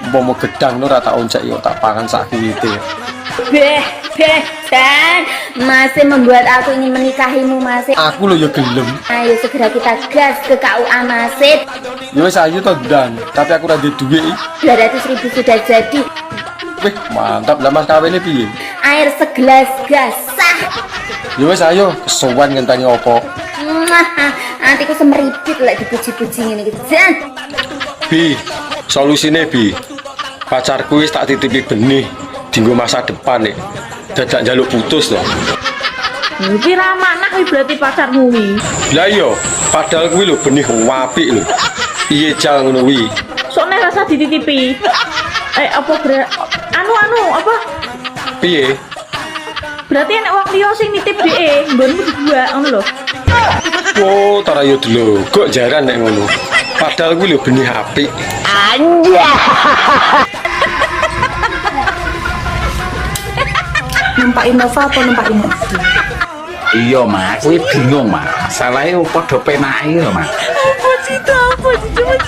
Bomo gedang ora tak oncek yo tak pangan sak kuwite. Dan masih membuat aku ingin menikahimu masih. Aku lho ya gelem. Ayo segera kita gas ke KUA Masih. Ya wis ayu to dan, tapi aku ora duwe duit. 200.000 sudah jadi. Wih, mantap. Lah mas kawene piye? Air segelas gas sah. Ya wis ayo, kesuwen ngenteni opo? Nantiku semeripit lek dipuji-puji ngene iki. Jan. Bi, solusine Bi. Pacarku wis tak titipi benih dienggo masa depan nih. Dadak njaluk putus loh. Iki ra manah kuwi berarti pacarmu kuwi. Lah iya, padahal kuwi lho benih apik lho. Piye jal ngono kuwi? Sok nek rasa dititipi. Apa anu apa? Piye? Berarti nek wong liya sing nitip dhek, nggonmu dibuak ngono lho. Oh, tara yo delok jaran nek ngono. Padahal kuwi lho benih apik. Anjay. Numpak Innova apa numpak Inovi? Iya mas, kuwi bingung mas. Salahnya padha penake lho mas.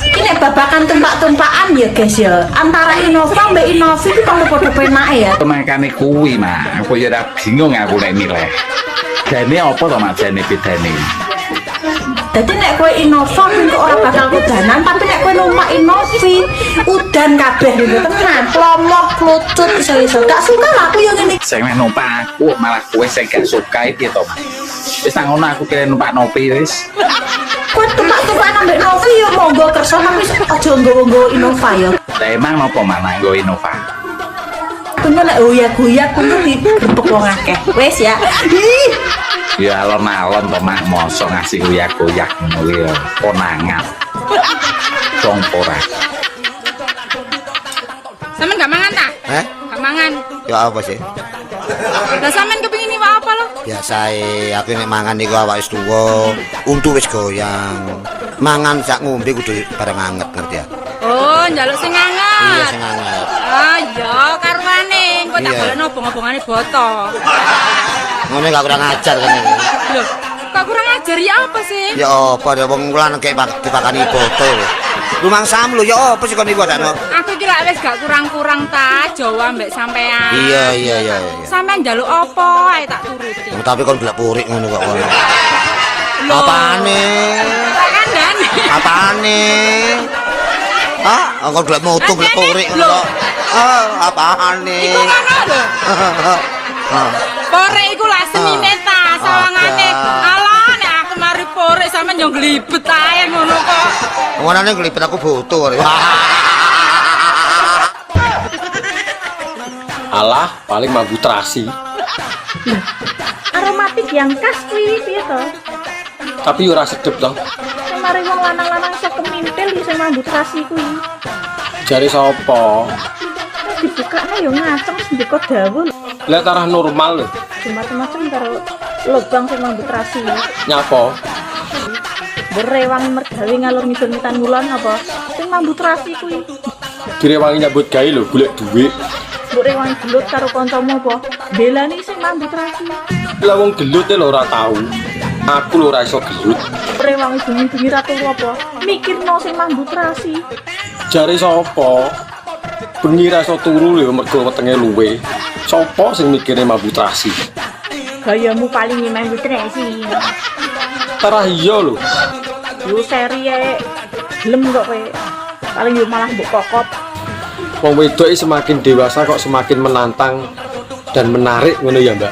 Ini babakan tumpak-tumpakan ya guys ya. Antara Innova mbak Inovi itu kalau pada penake ya. Makane kuwi mas, aku ya ora bingung aku nek milih. Jane apa to mas jane bedane? Jadi nek kue Innova itu orang bakal kudanan, tapi nek kue numpak Inovi udan kabeh gitu tenan. Plomok, klucut, iso-iso. Gak suka lah aku yang ini. Sing mek numpak aku malah kowe sing gak suka iki to. Wis nang ngono aku kira numpak Novi wis. Kue tumpak-tumpakan ambek Novi ya monggo kerso tapi aja nggowo-nggowo Innova ya. Lah emang napa manah nggo Innova? Kuwi nek goyak-goyak kuwi digrebek wong akeh. Wis ya. Ih. Ya alon-alon to mak mosok ngasih uyak-uyak ngono kuwi ya konangan. Wong ora. Sampeyan gak mangan ta? Heh? Gak mangan. Ya apa sih? Lah sampeyan kepengin iwak apa lo? Biasae aku nek mangan niku awake wis tuwa, untu wis goyang. Mangan sak ngombe kudu bareng anget ngerti ya? Oh, njaluk sing anget. Iya sing anget. Ah, iya karwane, engko tak Iya. golekno obong-obongane boto. Ngene gak kurang ajar kan iki. Lho, kok kurang ajar ya apa sih? Ya apa ya wong lan kek dipakani foto lho. Rumangsamu lho ya apa sih kon iku adakno? Aku ki lak wis gak kurang-kurang ta Jawa mbek sampean. Iya. Sampean njaluk apa ae tak turuti. Tapi kon gelek purik ngono kok kono. Apane? Kandhane. Apane? Ah, kon gelek moto gelek purik ngono kok. Ah, apane? Iku ngono lho. Porek iku lak senine ta sawangane. Alah nek aku mari porek sampean yo glibet ae ngono kok. Ngene nglipet aku foto. Alah, paling mambu terasi. Aromatik yang khas kuwi piye to? Tapi ora sedep toh. Mari wong lanang-lanang iso kemintil iso mambut rasi kuwi. Jare sapa? Dibukane yo ngaceng ndeko dawuh. Lah tarah normal lho. Macam-macam karo lubang sing mambut rasi. Nyapa? Berewang mergawe ngalur ngidul mitan ngulon apa? Sing mambut rasi kuwi. Direwangi nyambut gawe lho, golek dhuwit. Mbok rewangi gelut karo kancamu apa? Belani sing mambut rasi. Lah wong gelut e lho ora tau. Aku lho ora iso gelut. Rewangi bengi-bengi ratu apa? Mikirno sing mambut rasi. Jare sapa? Bengi ra iso turu lho mergo wetenge luwe. Sapa sing mikire mambu terasi? Gayamu paling mambut rasi. Tarah iya lho. Yo seri ae. Gelem kok kowe. Paling yo malah mbok kokop. Wong wedok semakin dewasa kok semakin menantang dan menarik ngono ya, Mbak.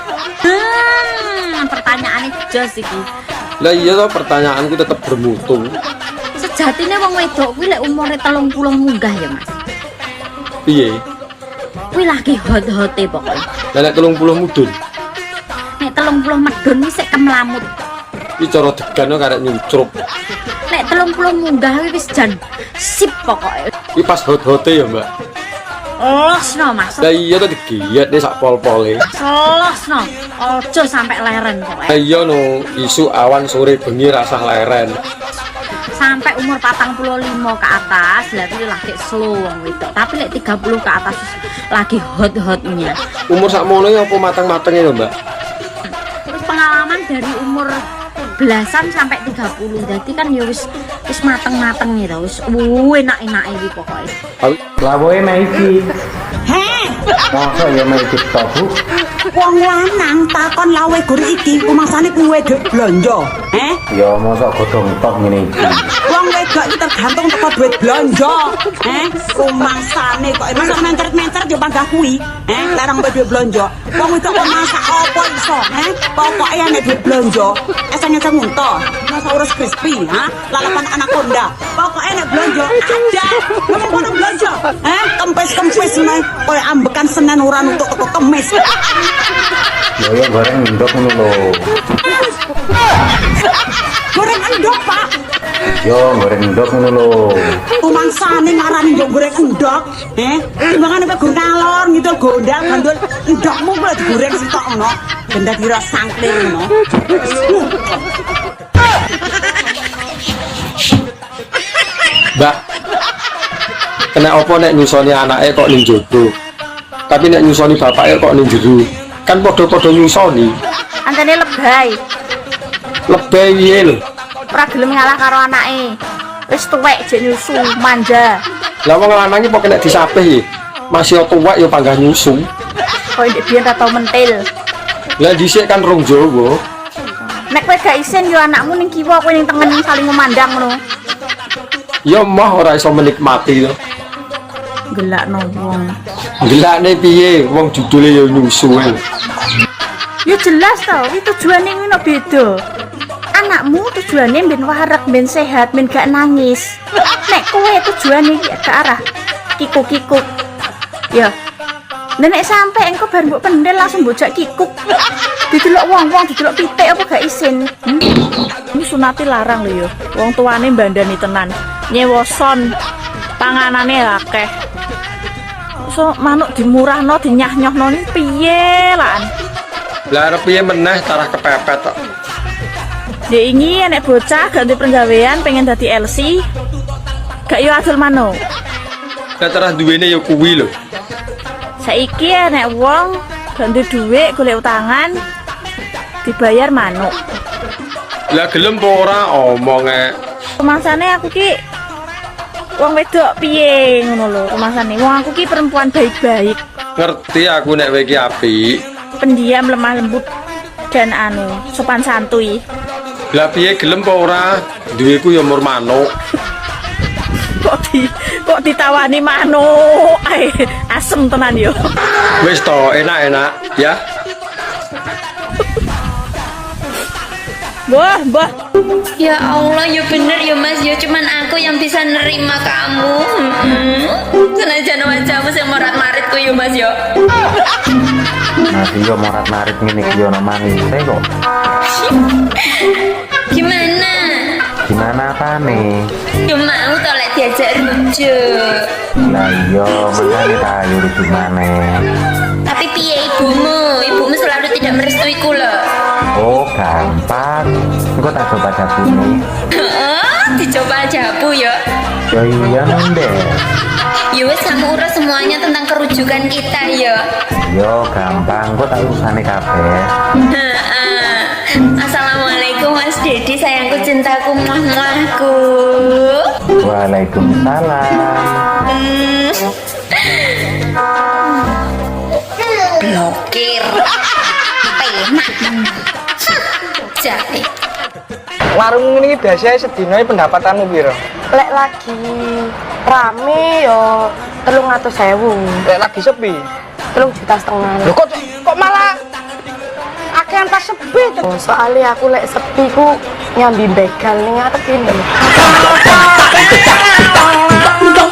Pertanyaane jos iki. Lah iya toh pertanyaanku tetap bermutu. Sejatine wong wedok kuwi lek umure 30 munggah ya, Mas. Piye? Kuwi lagi hot-hote pokoke. Lah nek 30 mudun. Nek 30 medun wis sik kemlamut. Iki cara degan kok karek nyucrup. Nek 30 munggah kuwi wis jan sip pokoke. Iki pas hot-hote ya, Mbak. Losno, Mas. Lah iya to digiyet nek sak pol-pole. Losno. Ojo sampai leren pokoke. Lah iya no, isu awan sore bengi rasah leren. Sampai umur 45 ke atas lah kuwi lagi slow wong wedok. Tapi lek 30 ke atas lagi hot-hotnya. Umur sakmono ya apa mateng-matenge ya, Mbak? Terus pengalaman dari umur belasan sampai 30. Jadi kan ya wis mateng-mateng gitu. Wis enak-enak iki pokoke. Lawoe maiki. Heh, Masa ya maiki tok, Bu? wong lanang takon lawe gur iki kumasane kuwi wedok blonjo. Ya masa godhong tok ngene iki. Wong wedok iki tergantung teko duit blonjo. Kumasane kok masa mencer-mencer yo panggah kuwi. Larang duit blonjo. Wong wedok kok masak apa iso, Pokoke nek duit blonjo, eseng-eseng unta, masa urus crispy, lalapan anaconda. Pokoke nek blonjo ada. Ngono blonjo. Kempes-kempes meh koyo ambekan Senin ora nutuk teko Kemis. Ya goreng ndok ngono lho. Goreng endok, Pak. Yo goreng ndok ngono lho. Kumangsane ngarani ndok goreng endok, timbangane kowe go ngalor ngidul gondang gandul endokmu kuwi digoreng sitok ngono. Ben dadi ras sangkling ngono. Mbak. Kena apa nek nyusoni anake kok ning jodoh. Tapi nek nyusoni bapake kok ning jero. Kan padha-padha nyusoni. Antene lebay. Lebay piye lho? Ora gelem ngalah karo anake. Wis tuwek jek nyusu, manja. Lah wong lanang iki kok kena disapih. Masih tuwek ya panggah nyusu. Koyo ndek biyen ra tau mentil. Lah dhisik kan rong Jawa. Nek kowe gak isin yo anakmu ning kiwa kowe ning tengen saling memandang ngono. Ya mah ora iso menikmati to. Gelakno wong. Gelakne piye? Wong judule ya nyusu. Ya jelas to, iki tujuane ngono beda. Anakmu tujuane ben warak, ben sehat, ben gak nangis. Nek kowe tujuane ke arah kikuk-kikuk. Ya. Nenek sampai engko bar mbok pendel langsung bojak kikuk. Didelok wong-wong, didelok pitik apa gak isin. Ini sunati larang lho ya. Wong tuane mbandani tenan. Nyewoson panganane akeh. So manuk dimurahno, dinyah-nyohno ni piye lan? Lah arep piye meneh tarah kepepet tok. Dia ingin nek bocah ganti penggawean pengen dadi LC. Gak yo adol manuk. Lah tarah duwene ya kuwi lho. Saiki nek wong ganti dhuwit golek utangan dibayar manuk. Lah gelem apa ora omonge. Kemansane aku ki wong wedok piye ngono lho kemansane. Wong aku ki perempuan baik-baik. Ngerti aku nek kowe iki apik. Pendiam, lemah lembut dan sopan santuy. Lah piye gelem apa ora? Duweku ya mur manuk. Kok ditawani manuk. Asem tenan yo. Wis to, enak-enak ya. Mbah. Ya Allah, ya bener ya Mas, ya cuman aku yang bisa nerima kamu. Senajan wajahmu sing morat-maritku ya Mas ya. Nanti yo morat-marit ngene iki ono manise kok. Gimana? Gimana apane? Ya mau to lek diajak rujuk. Lah iya, makane ta yo rujuk maneh. Tapi piye ibumu? Ibumu selalu tidak merestuiku loh. Oh, gampang. Engko tak coba jabune. Dicoba jabu ya. Ya iya ndek. Ya wes kamu urus semuanya tentang kerujukan kita ya. Yo gampang, kok tak urusane kabeh. Assalamualaikum Mas Dedi, sayangku, cintaku, muah-muahku. Waalaikumsalam. Blokir. Penak. Jahe. Warung ini biasanya sedina pendapatanmu piro? Lek lagi rame yo 300.000. Lek lagi sepi 3,5 juta. Lho kok malah akeh antas sepi to? Soalnya aku lek sepi ku nyambi begal ning ngarep ini. Tung